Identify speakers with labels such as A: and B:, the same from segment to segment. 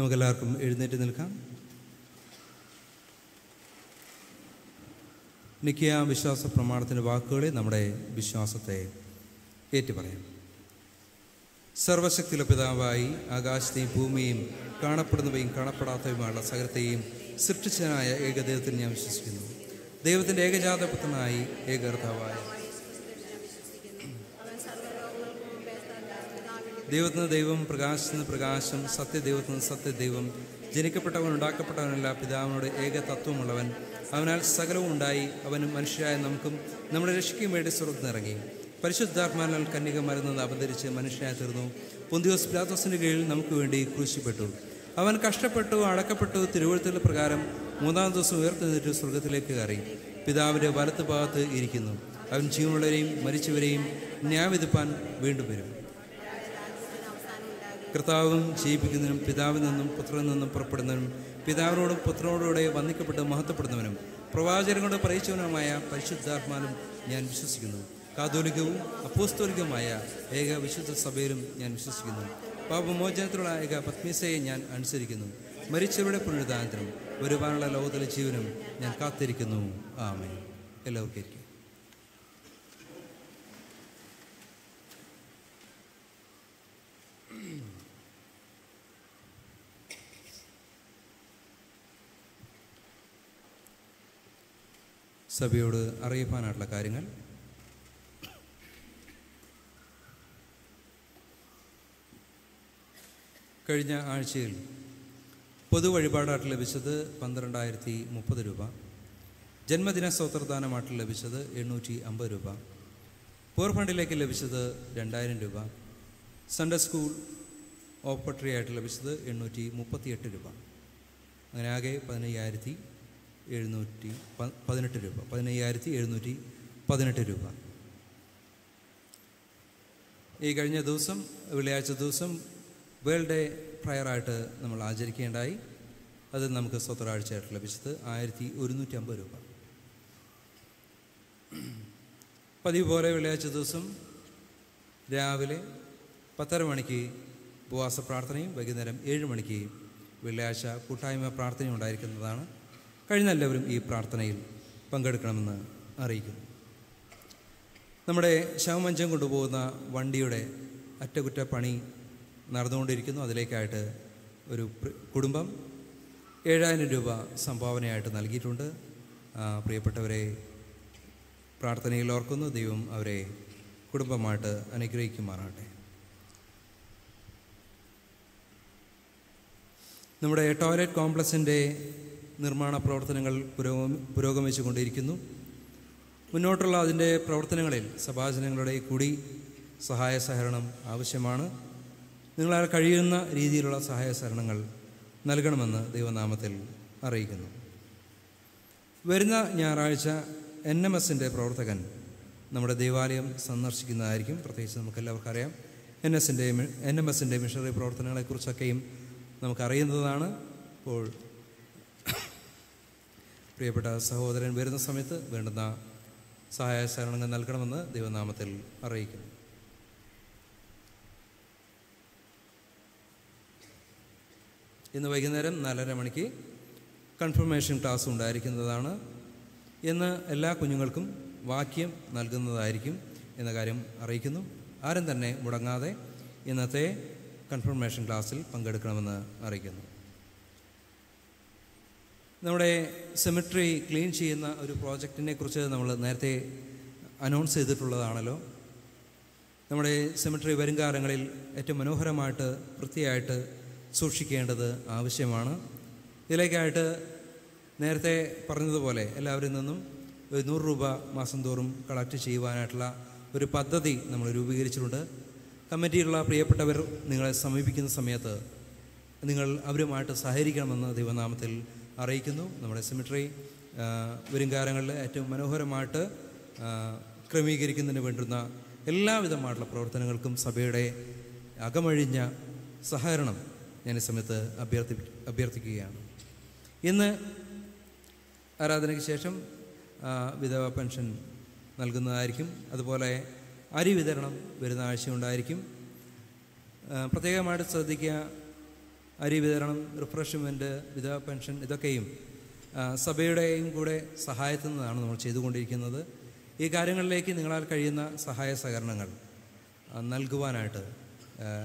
A: നമുക്കെല്ലാവർക്കും എഴുന്നേറ്റ് നിൽക്കാം. നിക്കിയ വിശ്വാസ പ്രമാണത്തിൻ്റെ വാക്കുകളെ നമ്മുടെ വിശ്വാസത്തെ ഏറ്റുപറയാം. സർവശക്തിയുള്ള പിതാവായി ആകാശത്തെയും ഭൂമിയും കാണപ്പെടുന്നവയും കാണപ്പെടാത്തവയുമായുള്ള സകലത്തെയും സൃഷ്ടിച്ചനായ ഏകദൈവത്തിൽ ഞാൻ വിശ്വസിക്കുന്നു. ദൈവത്തിൻ്റെ ഏകജാതപുത്രനായി ഏകകർത്താവായ ദൈവത്തിന് ദൈവം, പ്രകാശത്തിന് പ്രകാശം, സത്യദൈവത്തിന് സത്യദൈവം, ജനിക്കപ്പെട്ടവൻ ഉണ്ടാക്കപ്പെട്ടവനല്ല, പിതാവിനോട് ഏക തത്വമുള്ളവൻ, അവനാൽ സകലവും ഉണ്ടായി, അവനും മനുഷ്യരായ നമുക്കും നമ്മുടെ രക്ഷയ്ക്കും വേണ്ടി സ്വർഗ്ഗത്തിൽ ഇറങ്ങി, പരിശുദ്ധാത്മാവിനാൽ കന്യകമാരിൽ നിന്ന് അവതരിച്ച് മനുഷ്യനായി തീർന്നു, പൊന്തിയോസ് പിലാത്തോസിൻ്റെ കീഴിൽ നമുക്ക് വേണ്ടി ക്രൂശിക്കപ്പെട്ടു, അവൻ കഷ്ടപ്പെട്ടു, അടക്കപ്പെട്ടു, തിരുവെഴുത്തുകളുടെ പ്രകാരം മൂന്നാം ദിവസം ഉയർത്തെഴുന്നേറ്റ് സ്വർഗ്ഗത്തിലേക്ക് കയറി, പിതാവിൻ്റെ വലത്ത് ഭാഗത്ത് ഇരിക്കുന്നു, അവൻ ജീവനുള്ളവരെയും മരിച്ചവരെയും ന്യായവിധിപ്പാൻ വീണ്ടും വരും. കർത്താവും ജീവിക്കുന്നതിനും പിതാവിൽ നിന്നും പുത്രനിൽ നിന്നും പുറപ്പെടുന്നവനും പിതാവിനോടും പുത്രനോടുകൂടെ വന്ദിക്കപ്പെട്ട് മഹത്വപ്പെടുന്നവനും പ്രവാചകരോട് പറയിച്ചവനുമായ പരിശുദ്ധാത്മാവിലും ഞാൻ വിശ്വസിക്കുന്നു. കാതോലികവും അപ്പോസ്തോലികവുമായ ഏക വിശുദ്ധ സഭയിലും ഞാൻ വിശ്വസിക്കുന്നു. പാപമോചനത്തിലുള്ള ഏക പത്മീസയെ ഞാൻ അനുസരിക്കുന്നു. മരിച്ചവരുടെ പുനരുദ്ധാനത്തിനും വരുവാനുള്ള ലോകത്തിലെ ജീവനും ഞാൻ കാത്തിരിക്കുന്നു. ആമേൻ. എല്ലാവർക്കും ഇരിക്കും. സഭയോട് അറിയിപ്പാനായിട്ടുള്ള കാര്യങ്ങൾ. കഴിഞ്ഞ ആഴ്ചയിൽ പൊതുവഴിപാടായിട്ട് ലഭിച്ചത് 12,030 രൂപ, ജന്മദിന സ്തോത്രദാനമായിട്ട് ലഭിച്ചത് 850 രൂപ, പോർ ഫണ്ടിലേക്ക് ലഭിച്ചത് 2000 രൂപ, സൺഡേ സ്കൂൾ ഓപ്പർട്ടറി ആയിട്ട് ലഭിച്ചത് 838 രൂപ. അങ്ങനെ ആകെ 15,718 രൂപ. 15,718 രൂപ. ഈ കഴിഞ്ഞ ദിവസം, വെള്ളിയാഴ്ച ദിവസം വേൾഡ് ഡേ പ്രയറായിട്ട് നമ്മൾ ആചരിക്കേണ്ടായി. അത് നമുക്ക് സ്വത്രാഴ്ചയായിട്ട് ലഭിച്ചത് 1,150 രൂപ. പതിവ് പോലെ വെള്ളിയാഴ്ച ദിവസം രാവിലെ 10:30 മണിക്ക് ഉപവാസ പ്രാർത്ഥനയും വൈകുന്നേരം 7 മണിക്ക് വെള്ളിയാഴ്ച കൂട്ടായ്മ പ്രാർത്ഥനയും ഉണ്ടായിരിക്കുന്നതാണ്. കഴിഞ്ഞ എല്ലാവരും ഈ പ്രാർത്ഥനയിൽ പങ്കെടുക്കണമെന്ന് അറിയിക്കുന്നു. നമ്മുടെ ശവമഞ്ചം കൊണ്ടുപോകുന്ന വണ്ടിയുടെ അറ്റകുറ്റപ്പണി നടന്നുകൊണ്ടിരിക്കുന്നു. അതിലേക്കായിട്ട് ഒരു കുടുംബം 7,000 രൂപ സംഭാവനയായിട്ട് നൽകിയിട്ടുണ്ട്. പ്രിയപ്പെട്ടവരെ പ്രാർത്ഥനയിൽ ഓർക്കുന്നു. ദൈവം അവരെ കുടുംബമായിട്ട് അനുഗ്രഹിക്കുമാറാകട്ടെ. നമ്മുടെ ടോയ്ലറ്റ് കോംപ്ലക്സിൻ്റെ നിർമ്മാണ പ്രവർത്തനങ്ങൾ പുരോഗമിച്ചു കൊണ്ടിരിക്കുന്നു. മുന്നോട്ടുള്ള അതിൻ്റെ പ്രവർത്തനങ്ങളിൽ സഭാജനങ്ങളുടെ കൂടി സഹായ സഹകരണം ആവശ്യമാണ്. നിങ്ങളാൽ കഴിയുന്ന രീതിയിലുള്ള സഹായ സഹകരണങ്ങൾ നൽകണമെന്ന് ദൈവനാമത്തിൽ അറിയിക്കുന്നു. വരുന്ന ഞായറാഴ്ച NMSൻ്റെ പ്രവർത്തകൻ നമ്മുടെ ദേവാലയം സന്ദർശിക്കുന്നതായിരിക്കും. പ്രത്യേകിച്ച് നമുക്കെല്ലാവർക്കും അറിയാം NMSൻ്റെ മിഷണറി പ്രവർത്തനങ്ങളെക്കുറിച്ചൊക്കെയും നമുക്കറിയുന്നതാണ്. അപ്പോൾ പ്രിയപ്പെട്ട സഹോദരൻ വരുന്ന സമയത്ത് വേണ്ടുന്ന സഹായ സഹകരണങ്ങൾ നൽകണമെന്ന് ദൈവനാമത്തിൽ അറിയിക്കുന്നു. ഇന്ന് വൈകുന്നേരം 4:30 മണിക്ക് കൺഫർമേഷൻ ക്ലാസ് ഉണ്ടായിരിക്കുന്നതാണ്. ഇന്ന് എല്ലാ കുഞ്ഞുങ്ങൾക്കും വാക്യം നൽകുന്നതായിരിക്കും എന്ന കാര്യം അറിയിക്കുന്നു. ആരും തന്നെ മുടങ്ങാതെ ഇന്നത്തെ കൺഫർമേഷൻ ക്ലാസ്സിൽ പങ്കെടുക്കണമെന്ന് അറിയിക്കുന്നു. നമ്മുടെ സെമിട്രി ക്ലീൻ ചെയ്യുന്ന ഒരു പ്രോജക്റ്റിനെ കുറിച്ച് നമ്മൾ നേരത്തെ അനൗൺസ് ചെയ്തിട്ടുള്ളതാണല്ലോ. നമ്മുടെ സെമിട്രി വരും കാലങ്ങളിൽ ഏറ്റവും മനോഹരമായിട്ട് വൃത്തിയായിട്ട് സൂക്ഷിക്കേണ്ടത് ആവശ്യമാണ്. ഇതിലേക്കായിട്ട് നേരത്തെ പറഞ്ഞതുപോലെ എല്ലാവരിൽ നിന്നും 100 രൂപ മാസം തോറും കളക്ട് ചെയ്യുവാനായിട്ടുള്ള ഒരു പദ്ധതി നമ്മൾ രൂപീകരിച്ചിട്ടുണ്ട്. കമ്മിറ്റിയിലുള്ള പ്രിയപ്പെട്ടവർ നിങ്ങളെ സമീപിക്കുന്ന സമയത്ത് നിങ്ങൾ അവരുമായിട്ട് സഹകരിക്കണമെന്ന് ദൈവനാമത്തിൽ അറിയിക്കുന്നു. നമ്മുടെ സെമിട്രി വരും കാലങ്ങളിൽ ഏറ്റവും മനോഹരമായിട്ട് ക്രമീകരിക്കുന്നതിന് വേണ്ടുന്ന എല്ലാവിധമായിട്ടുള്ള പ്രവർത്തനങ്ങൾക്കും സഭയുടെ അകമഴിഞ്ഞ സഹകരണം ഞാൻ ഈ സമയത്ത് അഭ്യർത്ഥിക്കുകയാണ്. ഇന്ന് ആരാധനയ്ക്ക് ശേഷം വിധവ പെൻഷൻ നൽകുന്നതായിരിക്കും. അതുപോലെ അരി വിതരണം വരുന്ന ആഴ്ച ഉണ്ടായിരിക്കും. പ്രത്യേകമായിട്ട് ശ്രദ്ധിക്കുക, അരി വിതരണം, റിഫ്രഷ്മെൻറ്റ്, വിധവ പെൻഷൻ, ഇതൊക്കെയും സഭയുടെയും കൂടെ സഹായത്തിൽ നിന്നാണ് നമ്മൾ ചെയ്തുകൊണ്ടിരിക്കുന്നത്. ഈ കാര്യങ്ങളിലേക്ക് നിങ്ങളാൽ കഴിയുന്ന സഹായ സഹകരണങ്ങൾ നൽകുവാനായിട്ട്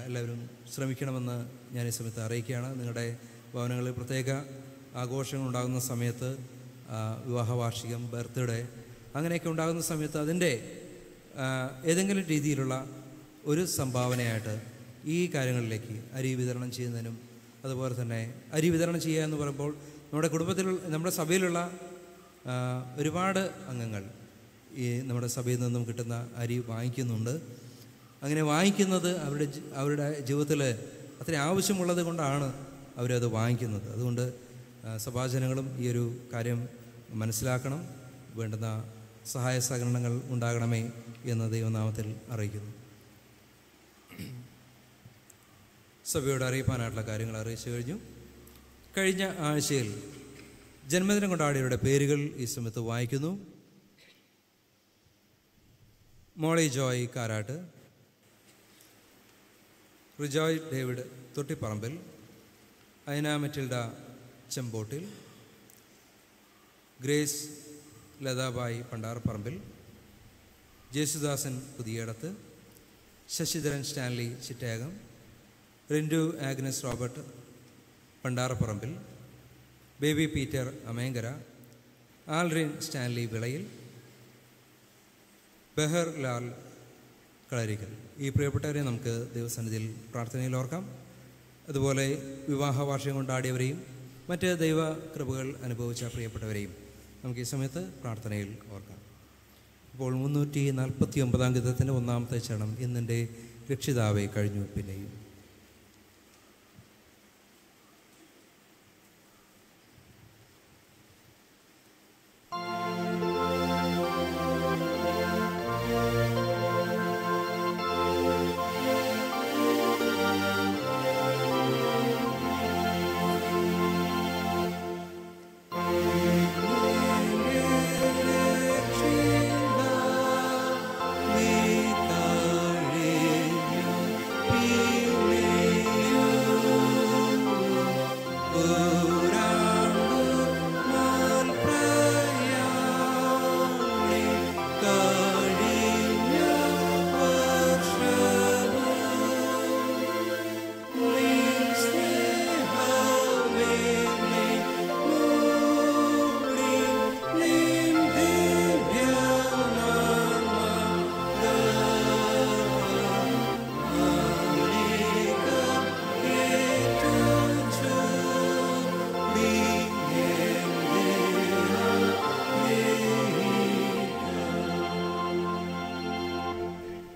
A: എല്ലാവരും ശ്രമിക്കണമെന്ന് ഞാൻ ഈ സമയത്ത് അറിയിക്കുകയാണ്. നിങ്ങളുടെ ഭവനങ്ങളിൽ പ്രത്യേക ആഘോഷങ്ങൾ ഉണ്ടാകുന്ന സമയത്ത്, വിവാഹ വാർഷികം, ബർത്ത്ഡേ അങ്ങനെയൊക്കെ ഉണ്ടാകുന്ന സമയത്ത് അതിൻ്റെ ഏതെങ്കിലും രീതിയിലുള്ള ഒരു സംഭാവനയായിട്ട് ഈ കാര്യങ്ങളിലേക്ക് അരി വിതരണം ചെയ്യുന്നതിനും, അതുപോലെ തന്നെ അരി വിതരണം ചെയ്യുക എന്ന് പറയുമ്പോൾ നമ്മുടെ കുടുംബത്തിലുള്ള, നമ്മുടെ സഭയിലുള്ള ഒരുപാട് അംഗങ്ങൾ ഈ നമ്മുടെ സഭയിൽ നിന്നും കിട്ടുന്ന അരി വാങ്ങിക്കുന്നുണ്ട്. അങ്ങനെ വാങ്ങിക്കുന്നത് അവരുടെ ജീവിതത്തിൽ അത്ര ആവശ്യമുള്ളത് കൊണ്ടാണ് അവരത് വാങ്ങിക്കുന്നത്. അതുകൊണ്ട് സഭാജനങ്ങളും ഈ ഒരു കാര്യം മനസ്സിലാക്കണം. വേണ്ടുന്ന സഹായ സഹകരണങ്ങൾ ഉണ്ടാകണമേ എന്ന് ദൈവനാമത്തിൽ അറിയിക്കുന്നു. സഭയോട് അറിയിപ്പാനായിട്ടുള്ള കാര്യങ്ങൾ അറിയിച്ചു കഴിഞ്ഞു. കഴിഞ്ഞ ആഴ്ചയിൽ ജന്മദിനം കൊണ്ടാടിയവരുടെ പേരുകൾ ഈ സമയത്ത് വായിക്കുന്നു. Molly Joy Karat, Rijoy David Thottipparambil, Ayana Matilda Chempottil, Grace Lathabai Pandaraparambil, Jesudasan Puthiyadath, Sasidharan Stanley Chittekam, Rindu Agnes Robert Pandaraparambil, Baby Peter Amenkara, Alrin Stanley Vilayil, Behar Lal Kalarikkal. ഈ പ്രിയപ്പെട്ടവരെ നമുക്ക് ദൈവസന്നിധിയിൽ പ്രാർത്ഥനയിൽ ഓർക്കാം. അതുപോലെ വിവാഹ വാർഷികം കൊണ്ടാടിയവരെയും മറ്റ് ദൈവ കൃപകൾ അനുഭവിച്ച പ്രിയപ്പെട്ടവരെയും നമുക്ക് ഈ സമയത്ത് പ്രാർത്ഥനയിൽ ഓർക്കാം. ഇപ്പോൾ 349 ഗീതത്തിൻ്റെ 1-ാമത്തെ ചരണം, ഇന്നെൻ്റെ രക്ഷിതാവേ കഴിഞ്ഞു പിന്നെയും.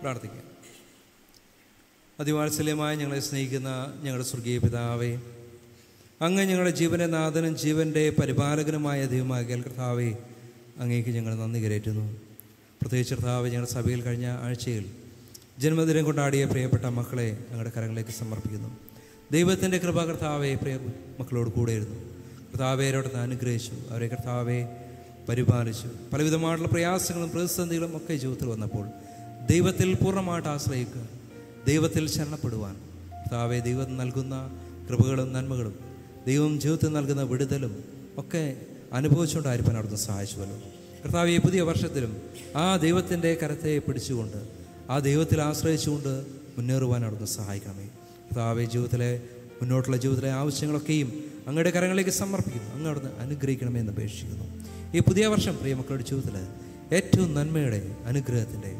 A: പ്രാർത്ഥിക്കാം. അതിവാത്സല്യമായി ഞങ്ങളെ സ്നേഹിക്കുന്ന ഞങ്ങളുടെ സ്വർഗീയ പിതാവേ, അങ്ങ് ഞങ്ങളുടെ ജീവന്റെ നാഥനും ജീവൻ്റെ പരിപാലകനുമായ ദൈവമായ കർത്താവേ, അങ്ങേക്ക് ഞങ്ങൾ നന്ദി കരേറ്റുന്നു. പ്രത്യേകിച്ച് കർത്താവേ, ഞങ്ങളുടെ സഭയിൽ കഴിഞ്ഞ ആഴ്ചയിൽ ജന്മദിനം കൊണ്ടാടിയ പ്രിയപ്പെട്ട മക്കളെ ഞങ്ങളുടെ കരങ്ങളിലേക്ക് സമർപ്പിക്കുന്നു. ദൈവത്തിൻ്റെ കൃപ കർത്താവേ പ്രിയ മക്കളോട് കൂടെയിരുന്നു. കർത്താവേ അവരോട് അനുഗ്രഹിച്ചു, അവരെ കർത്താവെ പരിപാലിച്ചു. പലവിധമായിട്ടുള്ള പ്രയാസങ്ങളും പ്രതിസന്ധികളും ഒക്കെ ജീവിതത്തിൽ വന്നപ്പോൾ ദൈവത്തിൽ പൂർണ്ണമായിട്ട് ആശ്രയിക്കുക, ദൈവത്തിൽ ശരണപ്പെടുവാൻ കർത്താവെ ദൈവം നൽകുന്ന കൃപകളും നന്മകളും ദൈവം ജീവിതത്തിൽ നൽകുന്ന വിടുതലും ഒക്കെ അനുഭവിച്ചുകൊണ്ടായിരിക്കാൻ അവിടുന്ന് സഹായിച്ചുവല്ലോ. കർത്താവ് ഈ പുതിയ വർഷത്തിലും ആ ദൈവത്തിൻ്റെ കരത്തെ പിടിച്ചുകൊണ്ട് ആ ദൈവത്തിൽ ആശ്രയിച്ചുകൊണ്ട് മുന്നേറുവാൻ അവിടുന്ന് സഹായിക്കണമേ. കർത്താവെ ജീവിതത്തിലെ മുന്നോട്ടുള്ള ജീവിതത്തിലെ ആവശ്യങ്ങളൊക്കെയും അങ്ങയുടെ കരങ്ങളിലേക്ക് സമർപ്പിക്കുന്നു. അങ്ങ് അവിടുന്ന് അനുഗ്രഹിക്കണമേ എന്ന് അപേക്ഷിക്കുന്നു. ഈ പുതിയ വർഷം പ്രിയ മക്കളുടെ ജീവിതത്തിൽ ഏറ്റവും നന്മയുടെ, അനുഗ്രഹത്തിൻ്റെ,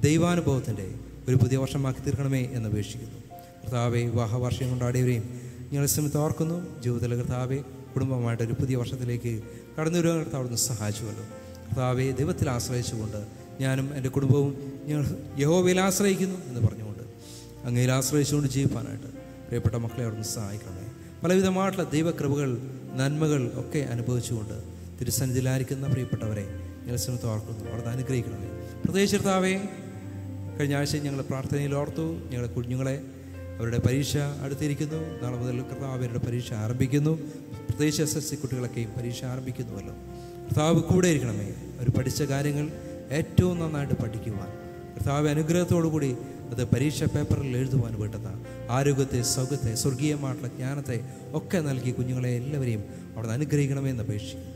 A: ദൈവാനുഭവത്തിൻ്റെ ഒരു പുതിയ വർഷമാക്കി തീർക്കണമേ എന്ന് അപേക്ഷിക്കുന്നു. കർത്താവെ വിവാഹ വാർഷികം കൊണ്ടാടിയവരെയും ഞങ്ങളെ സമയത്ത് ഓർക്കുന്നു. ജീവിതത്തിലെ കർത്താവെ കുടുംബമായിട്ടൊരു പുതിയ വർഷത്തിലേക്ക് കടന്നു വരുവാൻ കർത്താവ് അവിടുന്ന് സഹായിച്ചുവല്ലോ. കർത്താവെ ദൈവത്തിൽ ആശ്രയിച്ചുകൊണ്ട് ഞാനും എൻ്റെ കുടുംബവും ഞങ്ങൾ യഹോവയിൽ ആശ്രയിക്കുന്നു എന്ന് പറഞ്ഞുകൊണ്ട് അങ്ങയിൽ ആശ്രയിച്ചുകൊണ്ട് ജീവിക്കാനായിട്ട് പ്രിയപ്പെട്ട മക്കളെ അവിടുന്ന് സഹായിക്കണമേ. പലവിധമായിട്ടുള്ള ദൈവകൃപകൾ, നന്മകൾ ഒക്കെ അനുഭവിച്ചുകൊണ്ട് തിരുസന്നിധിയിലായിരിക്കുന്ന പ്രിയപ്പെട്ടവരെ ഞങ്ങളെ സമയത്ത് ഓർക്കുന്നു. അവിടുന്ന് അനുഗ്രഹിക്കണമേ. പ്രത്യേകിച്ച് കർത്താവെ കഴിഞ്ഞ ആഴ്ച ഞങ്ങൾ പ്രാർത്ഥനയിൽ ഓർത്തു. ഞങ്ങളുടെ കുഞ്ഞുങ്ങളെ, അവരുടെ പരീക്ഷ അടുത്തിരിക്കുന്നു. നാളെ മുതൽ കർത്താവ് അവരുടെ പരീക്ഷ ആരംഭിക്കുന്നു. പ്രത്യേകിച്ച് SSC കുട്ടികളൊക്കെയും പരീക്ഷ ആരംഭിക്കുന്നുവല്ലോ. കർത്താവ് കൂടെ ഇരിക്കണമേ. അവർ പഠിച്ച കാര്യങ്ങൾ ഏറ്റവും നന്നായിട്ട് പഠിക്കുവാൻ, കർത്താവ് അനുഗ്രഹത്തോടു കൂടി അത് പരീക്ഷ പേപ്പറിൽ എഴുതുവാൻ വേണ്ടുന്ന ആരോഗ്യത്തെ, സൗഖ്യത്തെ, സ്വർഗീയമായിട്ടുള്ള ജ്ഞാനത്തെ ഒക്കെ നൽകി കുഞ്ഞുങ്ങളെ എല്ലാവരെയും അവിടെ അനുഗ്രഹിക്കണമേ എന്ന് അപേക്ഷിക്കും.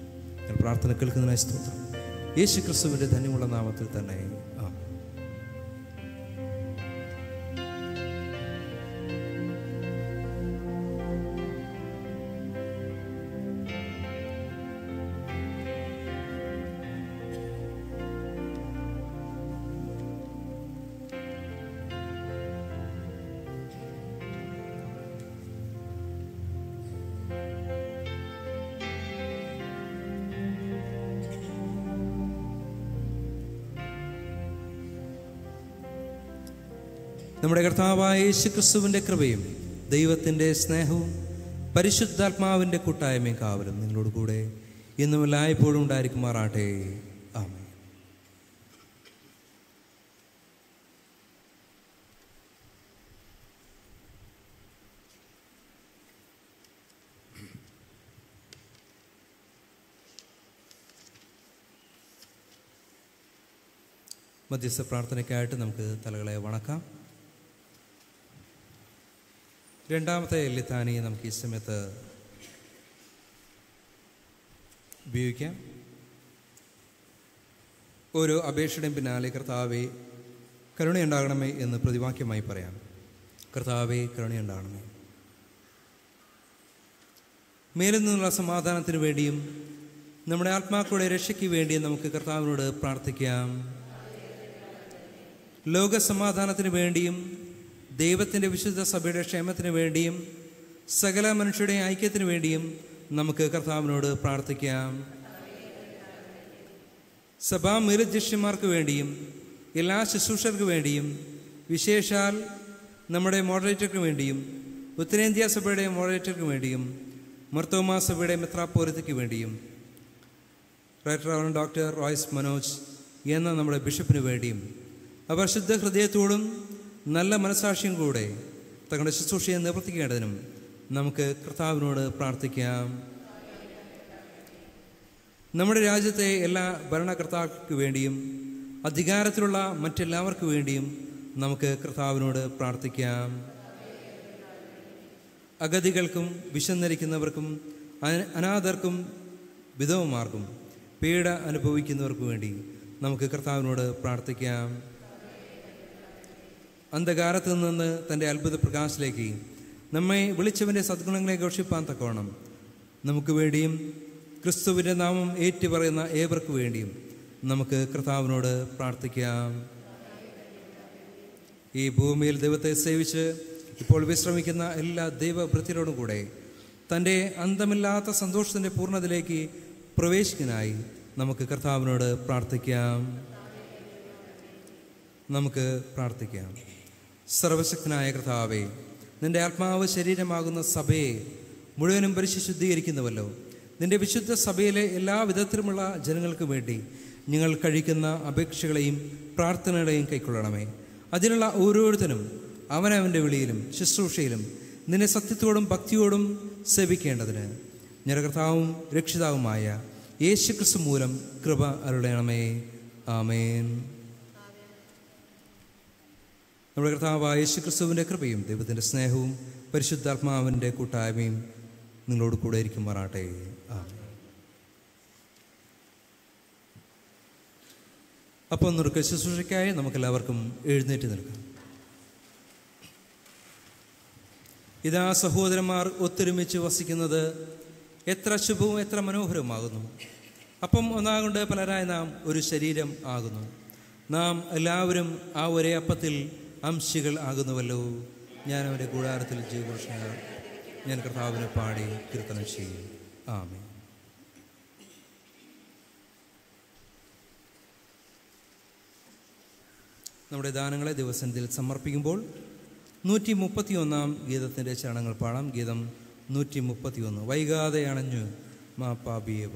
A: ഞാൻ പ്രാർത്ഥന കേൾക്കുന്നതിനായി സ്തോത്രം. യേശു ക്രിസ്തുവിൻ്റെ ധന്യമുള്ള നാമത്തിൽ തന്നെ ആമേൻ. നമ്മുടെ കർത്താവായ യേശു ക്രിസ്തുവിൻ്റെ കൃപയും ദൈവത്തിൻ്റെ സ്നേഹവും പരിശുദ്ധാത്മാവിൻ്റെ കൂട്ടായ്മയും കാവലും നിങ്ങളോട് കൂടെ ഇന്നും എല്ലായ്പ്പോഴും ഉണ്ടായിരിക്കുമാറാട്ടെ. ആമേൻ. മധ്യസ്ഥ പ്രാർത്ഥനയ്ക്കായിട്ട് നമുക്ക് തലകളെ വണക്കാം. രണ്ടാമത്തെ ലിത്താനി നമുക്ക് ഈ സമയത്ത് ഉപയോഗിക്കാം. ഓരോ അപേക്ഷയുടെയും പിന്നാലെ കർത്താവേ കരുണയുണ്ടാകണമേ എന്ന് പ്രതിവാക്യമായി പറയാം. കർത്താവേ കരുണയുണ്ടാകണമേ. മേലിൽ നിന്നുള്ള സമാധാനത്തിന് വേണ്ടിയും നമ്മുടെ ആത്മാക്കളുടെ രക്ഷയ്ക്ക് വേണ്ടിയും നമുക്ക് കർത്താവിനോട് പ്രാർത്ഥിക്കാം. ലോകസമാധാനത്തിന് വേണ്ടിയും ദൈവത്തിൻ്റെ വിശുദ്ധ സഭയുടെ ക്ഷേമത്തിന് വേണ്ടിയും സകല മനുഷ്യരുടെ ഐക്യത്തിന് വേണ്ടിയും നമുക്ക് കർത്താവിനോട് പ്രാർത്ഥിക്കാം. സഭാ മേലധ്യക്ഷന്മാർക്ക് വേണ്ടിയും എല്ലാ ശുശ്രൂഷകർക്ക് വേണ്ടിയും വിശേഷാൽ നമ്മുടെ മോഡറേറ്റർക്ക് വേണ്ടിയും ഉത്തരേന്ത്യ സഭയുടെ മോഡറേറ്റർക്ക് വേണ്ടിയും മർത്തോമാ സഭയുടെ മെത്രാപ്പോലിത്തയ്ക്ക് വേണ്ടിയും റൈറ്റർ ഡോക്ടർ റോയ്സ് മനോജ് എന്ന നമ്മുടെ ബിഷപ്പിന് വേണ്ടിയും അവർ ശുദ്ധ ഹൃദയത്തോടും നല്ല മനസാക്ഷിയും കൂടെ തങ്ങളുടെ ശുശ്രൂഷയെ നിവർത്തിക്കേണ്ടതിനും നമുക്ക് കർത്താവിനോട് പ്രാർത്ഥിക്കാം. നമ്മുടെ രാജ്യത്തെ എല്ലാ ഭരണകർത്താക്കൾക്ക് വേണ്ടിയും അധികാരത്തിലുള്ള മറ്റെല്ലാവർക്കു വേണ്ടിയും നമുക്ക് കർത്താവിനോട് പ്രാർത്ഥിക്കാം. അഗതികൾക്കും വിശന്നിരിക്കുന്നവർക്കും അനാഥർക്കും വിധവമാർക്കും പീഡ അനുഭവിക്കുന്നവർക്കു വേണ്ടി നമുക്ക് കർത്താവിനോട് പ്രാർത്ഥിക്കാം. അന്ധകാരത്തിൽ നിന്ന് തൻ്റെ അത്ഭുത പ്രകാശത്തിലേക്ക് നമ്മെ വിളിച്ചവൻ്റെ സദ്ഗുണങ്ങളെ ഘോഷിപ്പാൻ തക്കവണ്ണം നമുക്ക് വേണ്ടിയും ക്രിസ്തുവിൻ്റെ നാമം ഏറ്റുപറയുന്ന ഏവർക്കു വേണ്ടിയും നമുക്ക് കർത്താവിനോട് പ്രാർത്ഥിക്കാം. ഈ ഭൂമിയിൽ ദൈവത്തെ സേവിച്ച് ഇപ്പോൾ വിശ്രമിക്കുന്ന എല്ലാ ദൈവഭൃത്യരോടും കൂടെ തൻ്റെ അന്തമില്ലാത്ത സന്തോഷത്തിൻ്റെ പൂർണ്ണതയിലേക്ക് പ്രവേശിക്കാനായി നമുക്ക് കർത്താവിനോട് പ്രാർത്ഥിക്കാം. നമുക്ക് പ്രാർത്ഥിക്കാം. സർവശക്തനായ കർത്താവേ, നിൻ്റെ ആത്മാവ് ശരീരമാകുന്ന സഭയെ മുഴുവനും പരിശുദ്ധീകരിക്കുന്നുവല്ലോ. നിൻ്റെ വിശുദ്ധ സഭയിലെ എല്ലാ വിധത്തിലുമുള്ള ജനങ്ങൾക്ക് വേണ്ടി ഞങ്ങൾ കഴിക്കുന്ന അപേക്ഷകളെയും പ്രാർത്ഥനകളെയും കൈക്കൊള്ളണമേ. അതിനുള്ള ഓരോരുത്തരും അവനവൻ്റെ വിളിയിലും ശുശ്രൂഷയിലും നിന്നെ സത്യത്തോടും ഭക്തിയോടും സേവിക്കേണ്ടതിന് ഞങ്ങളുടെ കർത്താവും രക്ഷിതാവുമായ യേശു ക്രിസ്തു മൂലം കൃപ അരുളണമേ. ആമേൻ. നമ്മുടെ കർത്താവായ യേശു ക്രിസ്തുവിൻ്റെ കൃപയും ദൈവത്തിൻ്റെ സ്നേഹവും പരിശുദ്ധാത്മാവിൻ്റെ കൂട്ടായ്മയും നിങ്ങളോട് കൂടെ ഇരിക്കുമാറാട്ടെ. ആമേൻ. അപ്പോൾ നുറുക്ക ശുശ്രൂഷയ്ക്കായി നമുക്കെല്ലാവർക്കും എഴുന്നേറ്റ് നിൽക്കാം. ഇതാ സഹോദരന്മാർ ഒത്തൊരുമിച്ച് വസിക്കുന്നത് എത്ര ശുഭവും എത്ര മനോഹരവുമാകുന്നു. അപ്പം ഒന്നാകൊണ്ട് പലരായ നാം ഒരു ശരീരം ആകുന്നു. നാം എല്ലാവരും ആ ഒരേ അപ്പത്തിൽ അംശികൾ ആകുന്നുവല്ലോ. ഞാൻ അവൻ്റെ കൂടാരത്തിൽ ജീവഘോഷങ്ങൾ ഞാൻ കർത്താവിനെ പാടി കീർത്തനം ചെയ്യും. ആമേൻ. നമ്മുടെ ദാനങ്ങളെ ദിവസത്തിൽ സമർപ്പിക്കുമ്പോൾ 131 ഗീതത്തിൻ്റെ ചരണങ്ങൾ പാടാം. ഗീതം 131. വൈകാതെ അണഞ്ഞു മാ പാപിയേവ.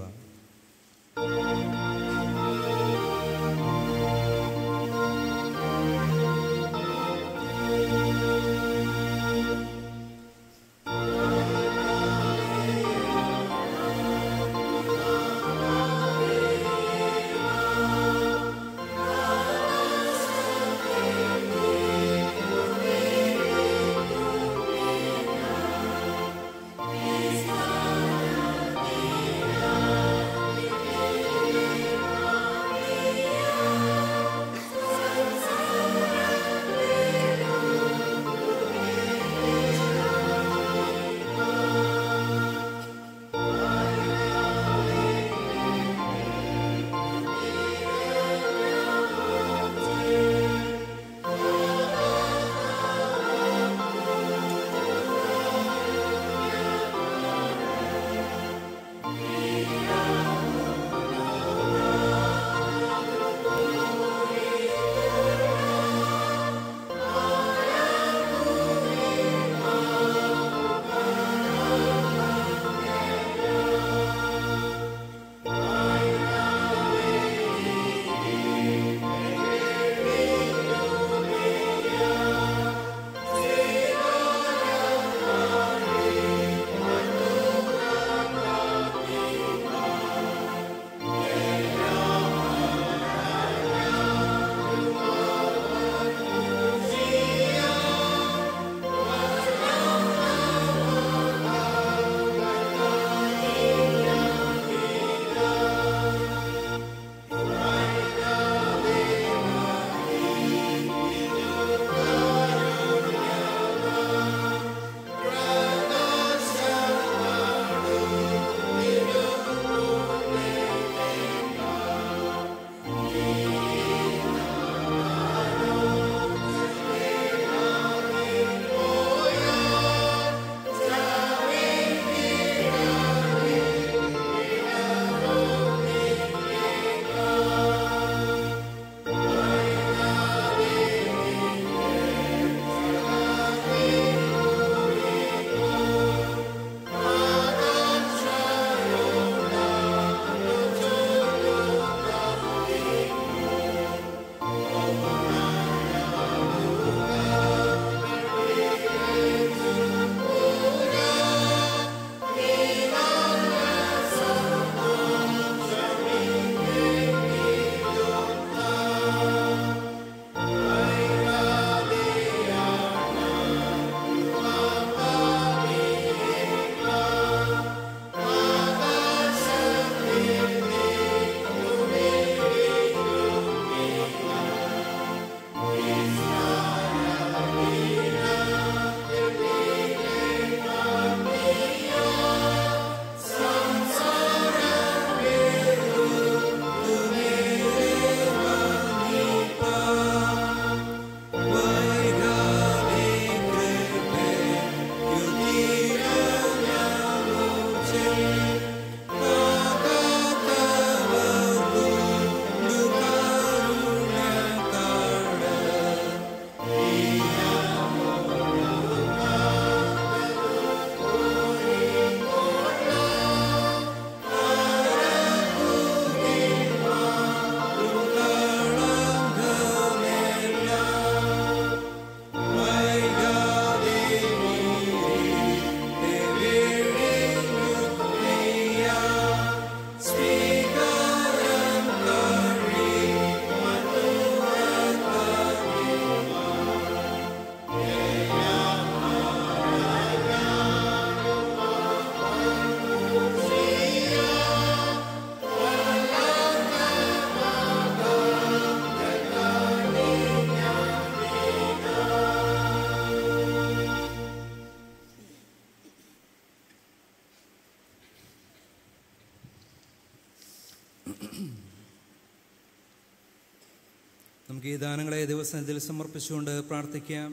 A: നമുക്ക് ഈ ദാനങ്ങളെ ദിവസത്തിൽ സമർപ്പിച്ചുകൊണ്ട് പ്രാർത്ഥിക്കാം.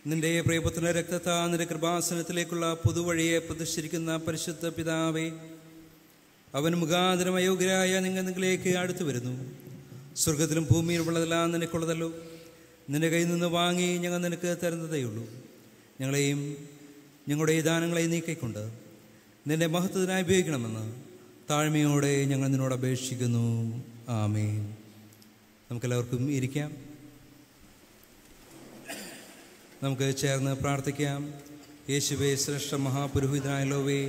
A: നിന്റെ പ്രിയപുത്രന്റെ രക്തത്താ നിന്റെ കൃപാസനത്തിലേക്കുള്ള പുതുവഴിയെ പ്രതിഷ്ഠിക്കുന്ന പരിശുദ്ധ പിതാവേ, അവൻ മുഖാന്തരം അയോഗ്യരായ നിങ്ങളിലേക്ക് അടുത്തു വരുന്നു. സ്വർഗത്തിലും ഭൂമിയിലുള്ളതെല്ലാം നിനക്കുള്ളതല്ലോ. നിന്റെ കയ്യിൽ നിന്ന് വാങ്ങി ഞങ്ങൾ നിനക്ക് തരുന്നതേയുള്ളൂ. ഞങ്ങളെയും ഞങ്ങളുടെ ഈ ദാനങ്ങളെയും നീക്കിക്കൊണ്ട് നിന്റെ മഹത്വത്തിനായി ഉപയോഗിക്കണമെന്ന് താഴ്മയോടെ ഞങ്ങൾ നിന്നോട് അപേക്ഷിക്കുന്നു. ആമേൻ. നമുക്കെല്ലാവർക്കും ഇരിക്കാം. നമുക്ക് ചേർന്ന് പ്രാർത്ഥിക്കാം. യേശുവേ, ശ്രേഷ്ഠ മഹാപുരോഹിതനായല്ലോവേ,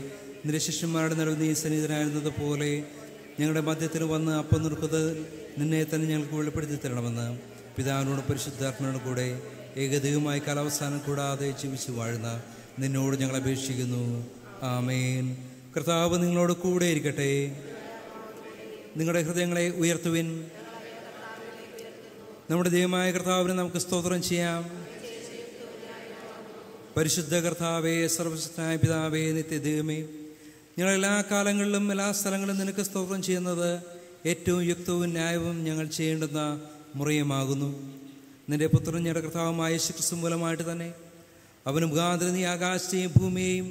A: നിന്റെ ശിഷ്യന്മാരുടെ നടുവിൽ നീ സന്നിധനായിരുന്നത് പോലെ ഞങ്ങളുടെ മധ്യത്തിൽ വന്ന് അപ്പം നുറുക്കുന്നത് നിന്നെ തന്നെ ഞങ്ങൾക്ക് വെളിപ്പെടുത്തി തരണമെന്ന് പിതാവിനോട് പരിശുദ്ധാത്മനോട് കൂടെ ഏകദൈവമായി കാലാവസാനം കൂടാതെ ജീവിച്ചു വാഴുന്ന നിന്നോട് ഞങ്ങൾ അപേക്ഷിക്കുന്നു. ആമേൻ. കർത്താവ് നിങ്ങളോട് കൂടെ ഇരിക്കട്ടെ. നിങ്ങളുടെ ഹൃദയങ്ങളെ ഉയർത്തുവിൻ. നമ്മുടെ ദൈവമായ കർത്താവിന് നമുക്ക് സ്തോത്രം ചെയ്യാം. പരിശുദ്ധ കർത്താവേ, സർവശക്തനായ പിതാവേ, നിത്യദൈവമേ, ഞങ്ങളെല്ലാ കാലങ്ങളിലും എല്ലാ സ്ഥലങ്ങളിലും നിനക്ക് സ്തോത്രം ചെയ്യുന്നത് ഏറ്റവും യുക്തവും ന്യായവും ഞങ്ങൾ ചെയ്യേണ്ടുന്ന മുറയുമാകുന്നു. നിന്റെ പുത്രൻ ഞങ്ങളുടെ കർത്താവുമായ യേശുക്രിസ്തു മൂലമായിട്ട് തന്നെ അവന് മുഖാന്തരം നീ ആകാശത്തെയും ഭൂമിയെയും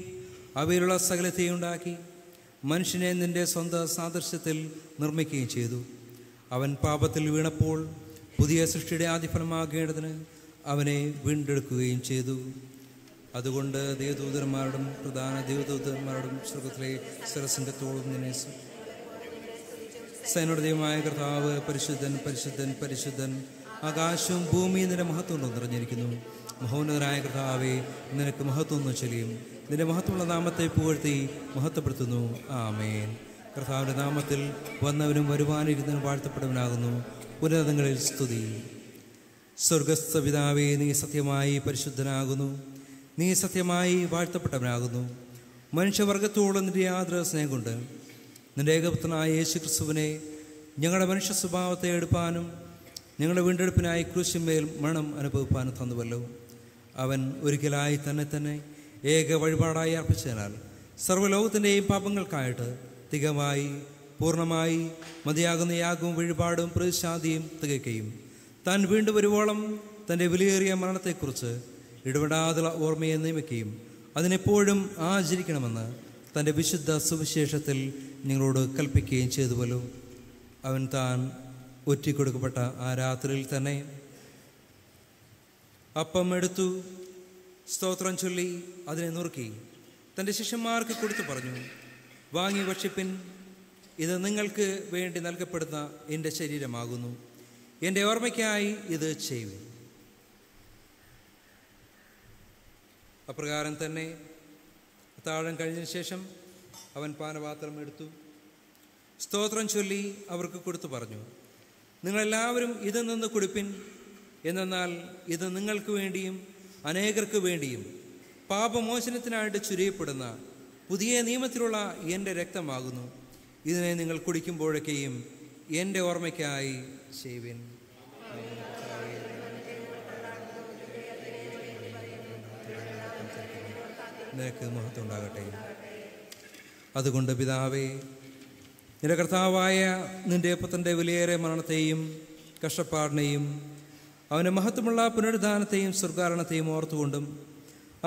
A: അവയിലുള്ള സകലത്തെയും ഉണ്ടാക്കി മനുഷ്യനെ നിന്റെ സ്വന്തം സാദൃശ്യത്തിൽ നിർമ്മിക്കുകയും ചെയ്തു. അവൻ പാപത്തിൽ വീണപ്പോൾ പുതിയ സൃഷ്ടിയുടെ ആദിഫലമാകേണ്ടതിന് അവനെ വീണ്ടെടുക്കുകയും ചെയ്തു. അതുകൊണ്ട് ദേവദൂതന്മാരോടും പ്രധാന ദേവദൂതന്മാരോടും സ്വർഗത്തിലെ സ്വരസിംഹത്തോടും നിന്നെ സൈന്യയുടെ ദൈവമായ കർത്താവ് പരിശുദ്ധൻ പരിശുദ്ധൻ പരിശുദ്ധൻ, ആകാശവും ഭൂമിയും നിന്റെ മഹത്വം കൊണ്ട് നിറഞ്ഞിരിക്കുന്നു. മഹോന്നതനായ കർത്താവേ, നിനക്ക് മഹത്വം ചൊല്ലിയും നിന്റെ മഹത്വമുള്ള നാമത്തെ പുകഴ്ത്തി മഹത്വപ്പെടുത്തുന്നു. ആമേൻ. കർത്താവിൻ്റെ നാമത്തിൽ വന്നവനും വരുവാനിരുന്നവനും വാഴ്ത്തപ്പെടുവനാകുന്നു. ഉന്നതങ്ങളിൽ സ്തുതി. സ്വർഗസ്ഥ പിതാവേ, നീ സത്യമായി പരിശുദ്ധനാകുന്നു. നീ സത്യമായി വാഴ്ത്തപ്പെട്ടവനാകുന്നു. മനുഷ്യവർഗത്തോട് നിന്റെ യാതൊരു സ്നേഹം കൊണ്ട് നിന്റെ ഏകപുത്രനായ യേശു ക്രിസ്തുവിനെ ഞങ്ങളുടെ മനുഷ്യ സ്വഭാവത്തെ എടുപ്പാനും ഞങ്ങളുടെ വീണ്ടെടുപ്പിനായി ക്രൂശിന്മേൽ മരണം അനുഭവിപ്പാനും തന്നുവല്ലോ. അവൻ ഒരിക്കലായി തന്നെ ഏക വഴിപാടായി അർപ്പിച്ചതിനാൽ സർവ്വലോകത്തിൻ്റെയും പാപങ്ങൾക്കായിട്ട് തികമായി പൂർണ്ണമായി മതിയാകുന്ന യാഗവും വഴിപാടും പ്രതിശാന്തിയും തികയ്ക്കുകയും താൻ വീണ്ടും വരുവോളം തൻ്റെ വിലയേറിയ മരണത്തെക്കുറിച്ച് ഇടപെടാതുള്ള ഓർമ്മയെ നിയമിക്കുകയും അതിനെപ്പോഴും ആചരിക്കണമെന്ന് തൻ്റെ വിശുദ്ധ സുവിശേഷത്തിൽ നിങ്ങളോട് കൽപ്പിക്കുകയും ചെയ്തുവല്ലോ. അവൻ താൻ ഒറ്റിക്കൊടുക്കപ്പെട്ട ആ രാത്രിയിൽ തന്നെ അപ്പം എടുത്തു, സ്തോത്രം ചൊല്ലി അതിനെ നുറുക്കി തൻ്റെ ശിഷ്യന്മാർക്ക് കൊടുത്തു പറഞ്ഞു, വാങ്ങി ഭക്ഷിപ്പിൻ, ഇത് നിങ്ങൾക്ക് വേണ്ടി നൽകപ്പെടുന്ന എൻ്റെ ശരീരമാകുന്നു. എൻ്റെ ഓർമ്മയ്ക്കായി ഇത് ചെയ്യുവിൻ. അപ്രകാരം തന്നെ അത്താഴം കഴിഞ്ഞതിന് ശേഷം അവൻ പാനപാത്രം എടുത്തു, സ്തോത്രം ചൊല്ലി അവർക്ക് കൊടുത്തു പറഞ്ഞു, നിങ്ങളെല്ലാവരും ഇതിൽ നിന്ന് കുടിപ്പിൻ. എന്നാൽ ഇത് നിങ്ങൾക്ക് വേണ്ടിയും അനേകർക്ക് വേണ്ടിയും പാപമോചനത്തിനായിട്ട് ചുരിയപ്പെടുന്ന പുതിയ നിയമത്തിലുള്ള എൻ്റെ രക്തമാകുന്നു. ഇതിനെ നിങ്ങൾ കുടിക്കുമ്പോഴൊക്കെയും എൻ്റെ ഓർമ്മയ്ക്കായി ചെയ്യുവിൻ. നിനക്ക് മഹത്വം ഉണ്ടാകട്ടെ. അതുകൊണ്ട് പിതാവേ, നിന്റെ കർത്താവായ നിന്റെ പുത്രൻ്റെ വിലയേറെ മരണത്തെയും കഷ്ടപ്പാടിനെയും അവൻ്റെ മഹത്വമുള്ള പുനരുദ്ധാനത്തെയും സ്വർഗാരണത്തെയും ഓർത്തുകൊണ്ടും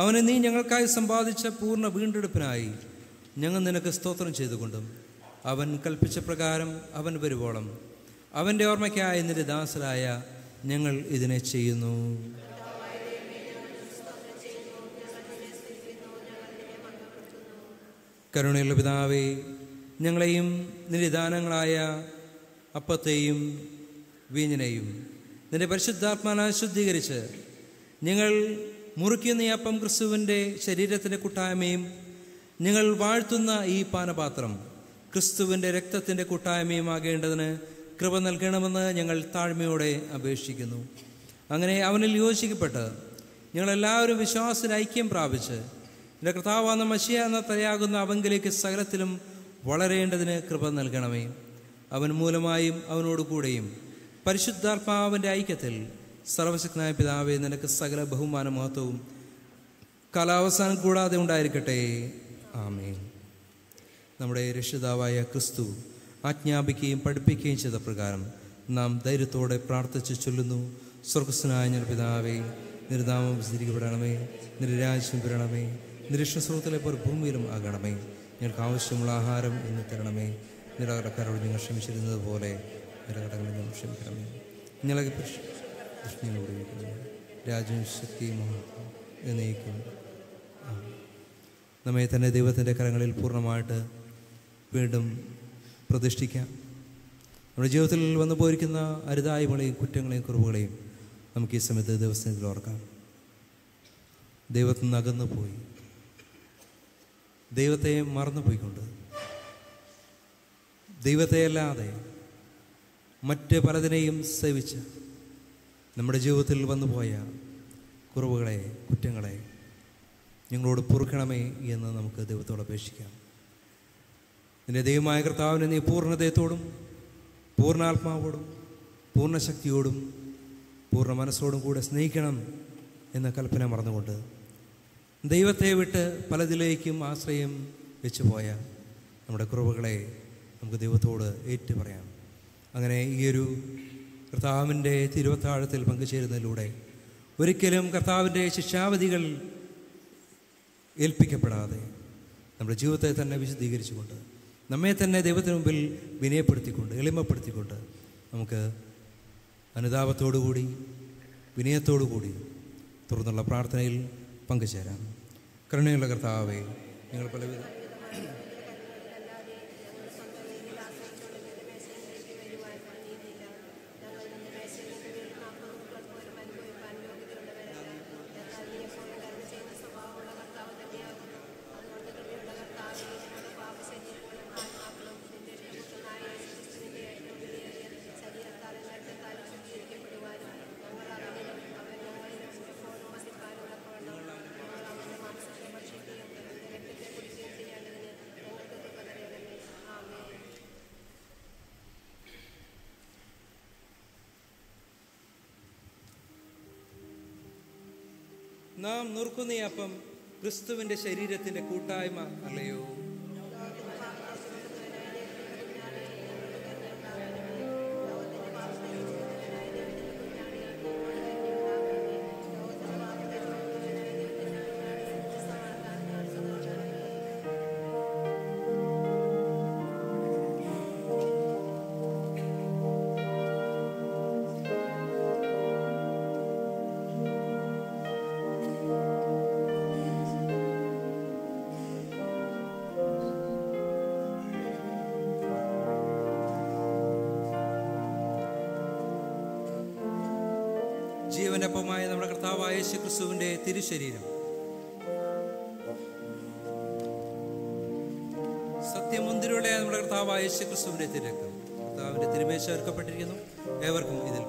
A: അവനെ നീ ഞങ്ങൾക്കായി സമ്പാദിച്ച പൂർണ്ണ വീണ്ടെടുപ്പിനായി ഞങ്ങൾ നിനക്ക് സ്തോത്രം ചെയ്തുകൊണ്ടും അവൻ കൽപ്പിച്ച പ്രകാരം അവൻ വരുവോളം അവൻ്റെ ഓർമ്മയ്ക്കായി നിന്റെ ദാസരായ ഞങ്ങൾ ഇതിനെ ചെയ്യുന്നു. കരുണയുള്ള പിതാവേ, ഞങ്ങളെയും നിന്റെ ദാനങ്ങളായ അപ്പത്തെയും വീഞ്ഞിനെയും നിന്റെ പരിശുദ്ധാത്മാവിനാൽ ശുദ്ധീകരിച്ച് ഞങ്ങൾ മുറിക്കുന്ന ഈ അപ്പം ക്രിസ്തുവിൻ്റെ ശരീരത്തിൻ്റെ കൂട്ടായ്മയും ഞങ്ങൾ വാഴ്ത്തുന്ന ഈ പാനപാത്രം ക്രിസ്തുവിൻ്റെ രക്തത്തിൻ്റെ കൂട്ടായ്മയും ആകേണ്ടതിന് കൃപ നൽകണമെന്ന് ഞങ്ങൾ താഴ്മയോടെ അപേക്ഷിക്കുന്നു. അങ്ങനെ അവനിൽ യോജിക്കപ്പെട്ട് ഞങ്ങളെല്ലാവരും വിശ്വാസത്തിൽ ഐക്യം പ്രാപിച്ച് എൻ്റെ കർത്താവാകുന്ന മശിയ എന്ന തലയാകുന്ന അവങ്കിലേക്ക് സകലത്തിലും വളരേണ്ടതിന് കൃപ നൽകണമേ. അവൻ മൂലമായും അവനോടുകൂടെയും പരിശുദ്ധാത്മാവിൻ്റെ ഐക്യത്തിൽ സർവശക്തനായ പിതാവേ, നിനക്ക് സകല ബഹുമാന മഹത്വവും കാലാവസാനം കൂടാതെ ഉണ്ടായിരിക്കട്ടെ. ആമേൻ. നമ്മുടെ രക്ഷിതാവായ ക്രിസ്തു ആജ്ഞാപിക്കുകയും പഠിപ്പിക്കുകയും ചെയ്ത പ്രകാരം നാം ധൈര്യത്തോടെ പ്രാർത്ഥിച്ച് ചൊല്ലുന്നു. സ്വർഗസ്വനായ ഞങ്ങളുടെ പിതാവേ, നിരുനാമം വിസ്തരിക്കപ്പെടണമേ, നിരരാജ്യം വരണമേ, നിരീക്ഷണസ്രോതത്തിലെ പോലെ ഭൂമിയിലും ആകണമേ. ഞങ്ങൾക്ക് ആവശ്യമുള്ള ആഹാരം ഇന്ന് തരണമേ. നിരകടക്കാരോട് ഞങ്ങൾ ക്ഷമിച്ചിരുന്നത് പോലെ നിരകടങ്ങളിൽ ഞങ്ങൾ ക്ഷമിക്കണമേ. ഞങ്ങളെ കൃഷ്ണനോട് രാജ്യവും ശക്തിയും മഹത്വവും എന്നേക്കും. നമ്മെ തന്നെ ദൈവത്തിൻ്റെ കരങ്ങളിൽ പൂർണ്ണമായിട്ട് വീണ്ടും പ്രതിഷ്ഠിക്കാം. നമ്മുടെ ജീവിതത്തിൽ വന്നു പോയിരിക്കുന്ന അരുതായ്മകളെയും കുറ്റങ്ങളെയും കുറവുകളെയും നമുക്ക് ഈ സമയത്ത് ദിവസത്തിൽ ഓർക്കാം. ദൈവത്തിൽ നിന്ന് അകന്നു പോയി, ദൈവത്തെ മറന്നു പോയിക്കൊണ്ട്, ദൈവത്തെ അല്ലാതെ മറ്റ് പലതിനെയും സേവിച്ച് നമ്മുടെ ജീവിതത്തിൽ വന്നുപോയ കുറവുകളെ, കുറ്റങ്ങളെ ഞങ്ങളോട് പൊറുക്കണമേ എന്ന് നമുക്ക് ദൈവത്തോട് അപേക്ഷിക്കാം. നിന്റെ ദൈവമായ കർത്താവിനെ നീ പൂർണ്ണതയോടും പൂർണ്ണാത്മാവോടും പൂർണ്ണശക്തിയോടും പൂർണ്ണ മനസ്സോടും കൂടെ സ്നേഹിക്കണം എന്ന കൽപ്പന മറന്നുകൊണ്ട് ദൈവത്തെ വിട്ട് പലതിലേക്കും ആശ്രയം വെച്ചു പോയ നമ്മുടെ കുറവുകളെ നമുക്ക് ദൈവത്തോട് ഏറ്റുപറയാം. അങ്ങനെ ഈയൊരു കർത്താവിൻ്റെ തിരുവത്താഴത്തിൽ പങ്കുചേരുന്നതിലൂടെ ഒരിക്കലും കർത്താവിൻ്റെ ശിക്ഷാവിധികൾ ഏൽപ്പിക്കപ്പെടാതെ നമ്മുടെ ജീവിതത്തെ തന്നെ വിശദീകരിച്ചുകൊണ്ട് നമ്മെ തന്നെ ദൈവത്തിന് മുമ്പിൽ വിനയപ്പെടുത്തിക്കൊണ്ട് എളിമപ്പെടുത്തിക്കൊണ്ട് നമുക്ക് അനുതാപത്തോടുകൂടി വിനയത്തോടുകൂടി തുടർന്നുള്ള പ്രാർത്ഥനയിൽ പങ്കുചേരാം. കരുണയുള്ള കർത്താവേ, ഞങ്ങൾ പലവിധ നാം നുറുക്കുന്ന ഈ അപ്പം ക്രിസ്തുവിൻ്റെ ശരീരത്തിൻ്റെ കൂട്ടായ്മ അല്ലയോ? ജീവനപ്പമായ നമ്മുടെ കർത്താവായ യേശു ക്രിസ്തുവിൻ്റെ തിരുശരീരം, സത്യമൊന്തിലൂടെ നമ്മുടെ കർത്താവായ യേശു ക്രിസ്തുവിൻ്റെ തിരക്കം, കർത്താവിൻ്റെ തിരുമേശ ഒരുക്കപ്പെട്ടിരിക്കുന്നു. ഏവർക്കും ഇതിൽ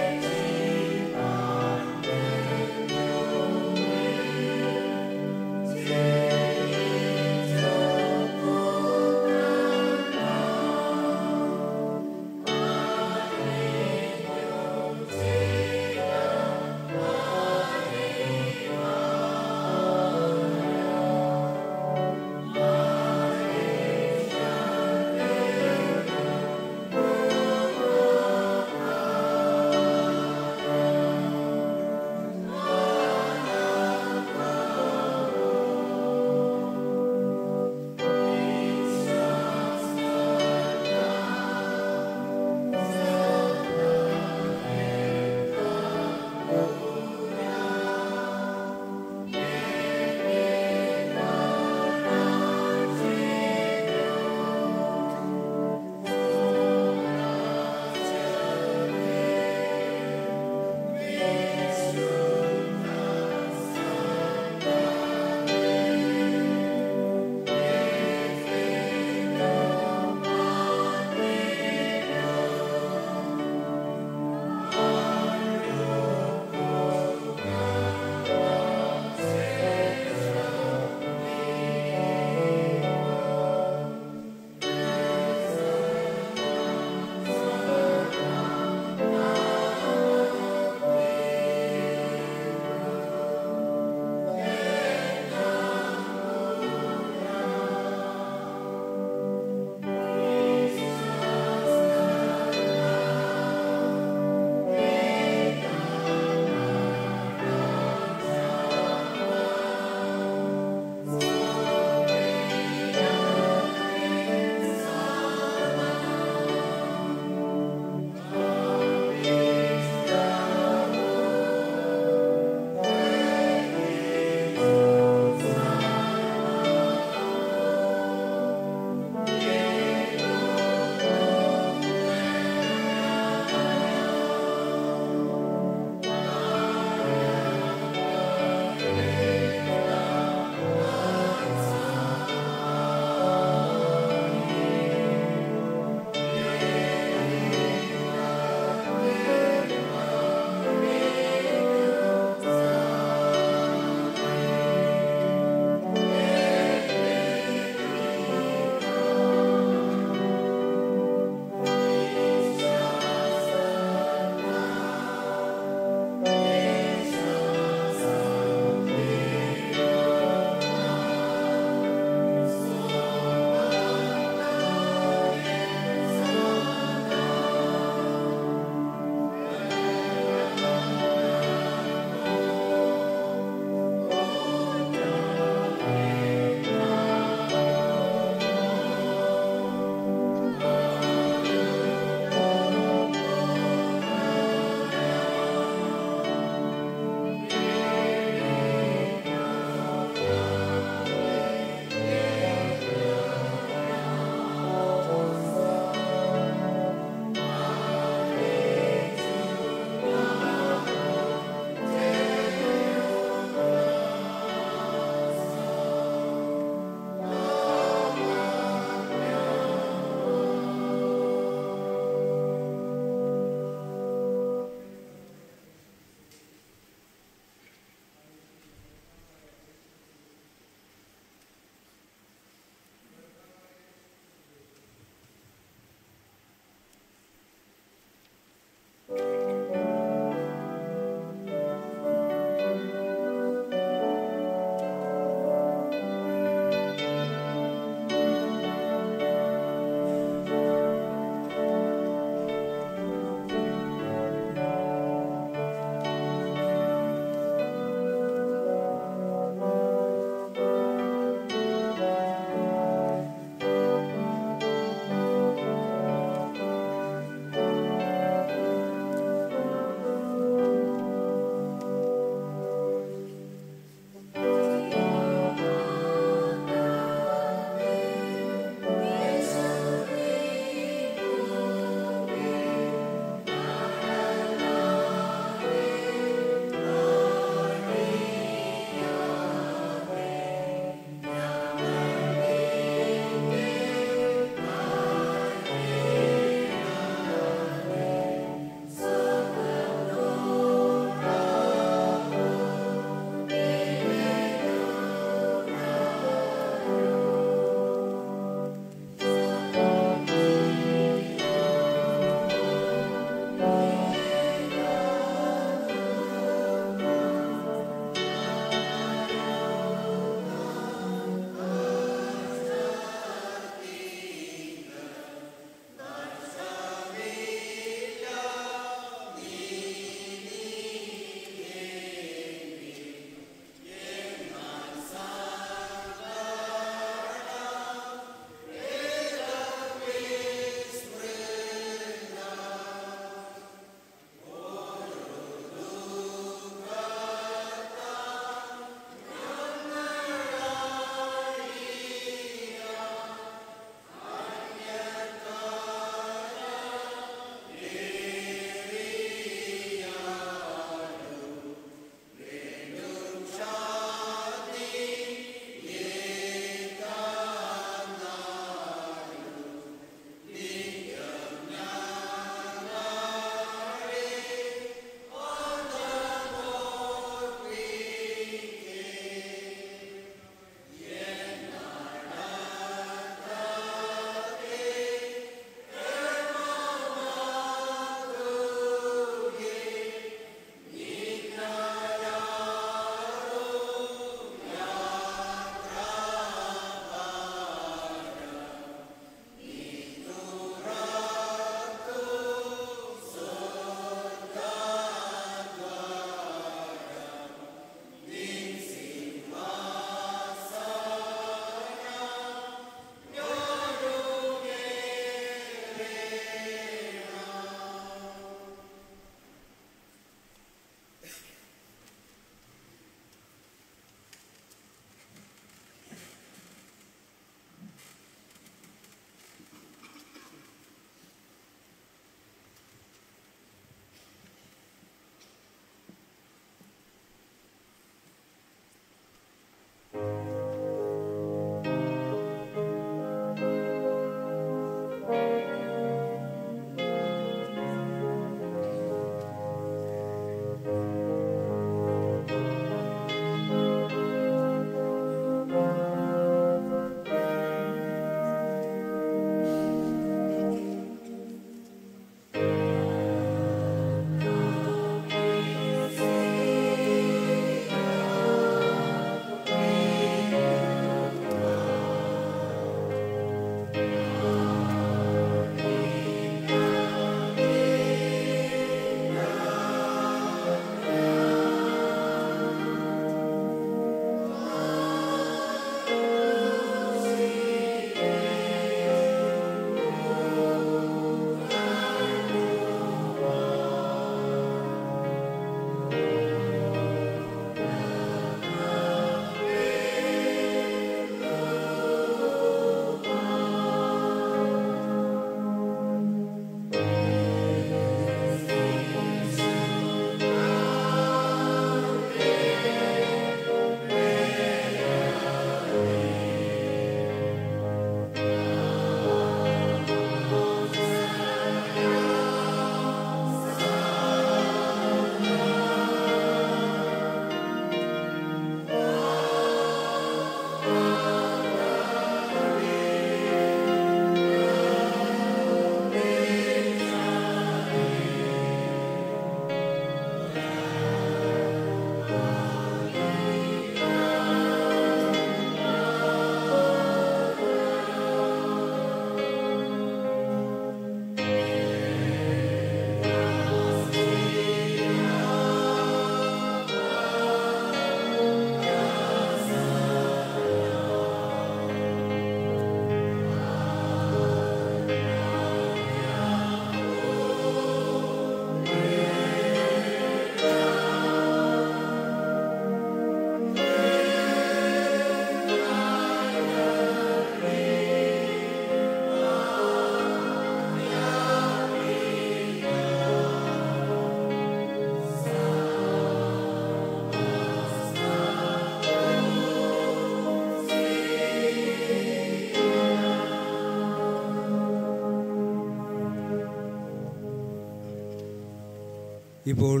A: ഇപ്പോൾ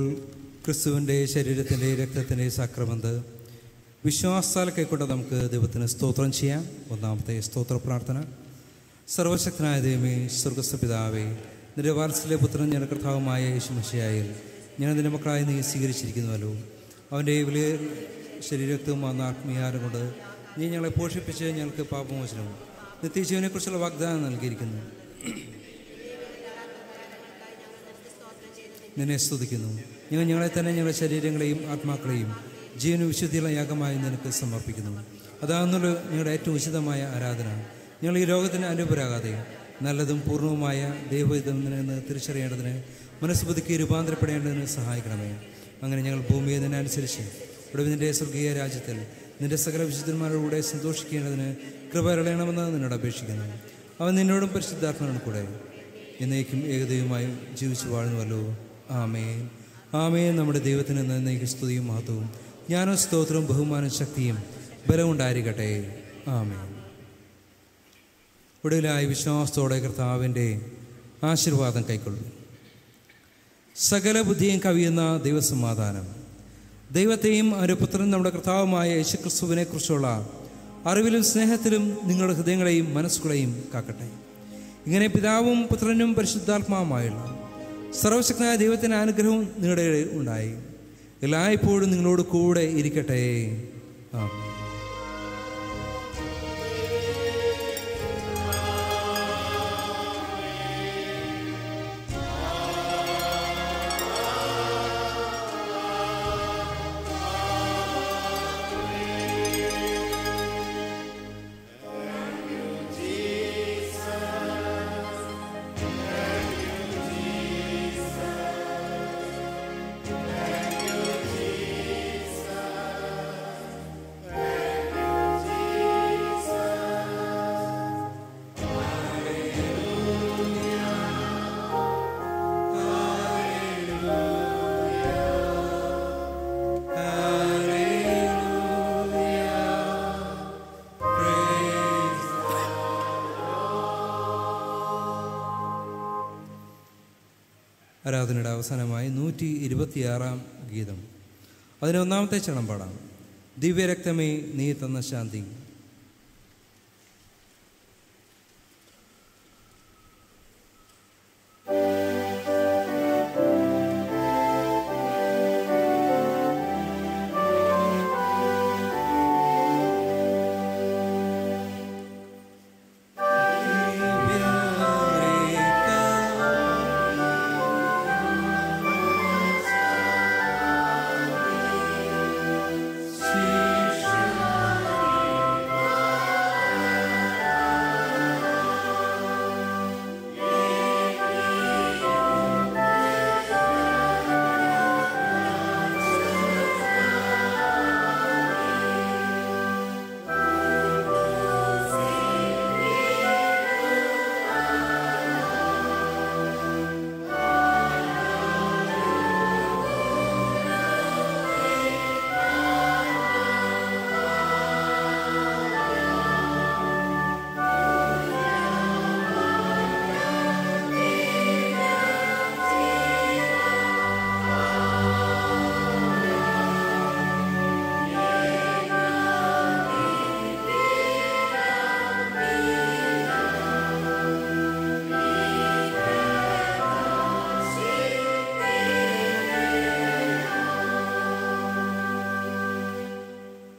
A: ക്രിസ്തുവിൻ്റെ ശരീരത്തിൻ്റെ രക്തത്തിൻ്റെ സാക്രമന്ത് വിശ്വാസത്താൽ കൈക്കൊണ്ട് നമുക്ക് ദൈവത്തിന് സ്തോത്രം ചെയ്യാം. ഒന്നാമത്തെ സ്തോത്ര പ്രാർത്ഥന. സർവശക്തനായ ദൈവമേ, സ്വർഗ്ഗസ്ഥ പിതാവേ, നിന്റെ വാത്സല്യ പുത്രൻ ഞങ്ങളുടെ കർത്താവുമായ യേശു മിശിഹായിൽ ഞാൻ നിന്റെ മക്കളായി നീ സ്വീകരിച്ചിരിക്കുന്നുവല്ലോ. അവൻ്റെ വലിയ ശരീരത്വം വന്ന ആത്മീയാരം കൊണ്ട് നീ ഞങ്ങളെ പോഷിപ്പിച്ച് ഞങ്ങൾക്ക് പാപമോചനവും നിത്യജീവനെക്കുറിച്ചുള്ള വാഗ്ദാനം നൽകിയിരിക്കുന്നു. നിന്നെ സ്തുതിക്കുന്നു. ഞങ്ങളെ തന്നെ ഞങ്ങളുടെ ശരീരങ്ങളെയും ആത്മാക്കളെയും ജീവന വിശുദ്ധിയുള്ള യാഗമായി നിനക്ക് സമർപ്പിക്കുന്നു. അതാണെന്നുള്ള ഞങ്ങളുടെ ഏറ്റവും ഉചിതമായ ആരാധന. ഞങ്ങൾ ഈ ലോകത്തിന് അനുപരാകാതെ നല്ലതും പൂർണ്ണവുമായ ദൈവഹിതമെന്ന് തിരിച്ചറിയേണ്ടതിന് മനസ്സുബുദ്ധിക്ക് രൂപാന്തരപ്പെടേണ്ടതിന് സഹായിക്കണമേ. അങ്ങനെ ഞങ്ങൾ ഭൂമിയെ നിന്നനുസരിച്ച് ഒടുവിൽ നിൻ്റെ സ്വർഗീയ രാജ്യത്തിൽ നിൻ്റെ സകല വിശുദ്ധന്മാരോടുകൂടെ സന്തോഷിക്കേണ്ടതിന് കൃപ അരുളയണമെന്ന് നിന്നോട് അപേക്ഷിക്കുന്നു. അവൻ നിന്നോടും പരിശുദ്ധാത്മാവിനും കൂടെ എന്നേക്കും ഏകദൈവമായി ജീവിച്ചു വാഴുന്നുവല്ലോ. ആമേൻ. ആമേൻ. നമ്മുടെ ദൈവത്തിന് എന്നേക്കും സ്തുതിയും മഹത്വവും ജ്ഞാനവും സ്തോത്രവും ബഹുമാനവും ശക്തിയും ബലവും ഉണ്ടായിരിക്കട്ടെ. ആമേൻ. ഒടുവിലായി വിശ്വാസത്തോടെ കർത്താവിൻ്റെ ആശീർവാദം കൈക്കൊള്ളും. സകല ബുദ്ധിയും കവിയുന്ന ദൈവസമാധാനം ദൈവത്തെയും അവരുടെ പുത്രൻ നമ്മുടെ കർത്താവുമായ യേശുക്രിസ്തുവിനെ കുറിച്ചുള്ള അറിവിലും സ്നേഹത്തിലും നിങ്ങളുടെ ഹൃദയങ്ങളെയും മനസ്സുകളെയും കാക്കട്ടെ. ഇങ്ങനെ പിതാവും പുത്രനും പരിശുദ്ധാത്മാവുമായുള്ള സർവശക്തനായ ദൈവത്തിൻ്റെ അനുഗ്രഹവും നിങ്ങളുടെ ഉണ്ടായി എല്ലായ്പ്പോഴും നിങ്ങളോട് കൂടെ ഇരിക്കട്ടെ. ആമേൻ. ആരാധനയുടെ അവസാനമായി 126 ഗീതം. അതിന് ഒന്നാമത്തെ ചരണം പാടാം. ദിവ്യരക്തമേ നീ തന്ന ശാന്തി.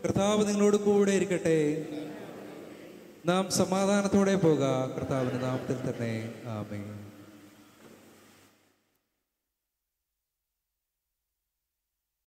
A: കർത്താവ് നിങ്ങളോട് കൂടെ ഇരിക്കട്ടെ. നാം സമാധാനത്തോടെ പോകാം. കർത്താവിന്റെ നാമത്തിൽ തന്നെ. ആമേൻ.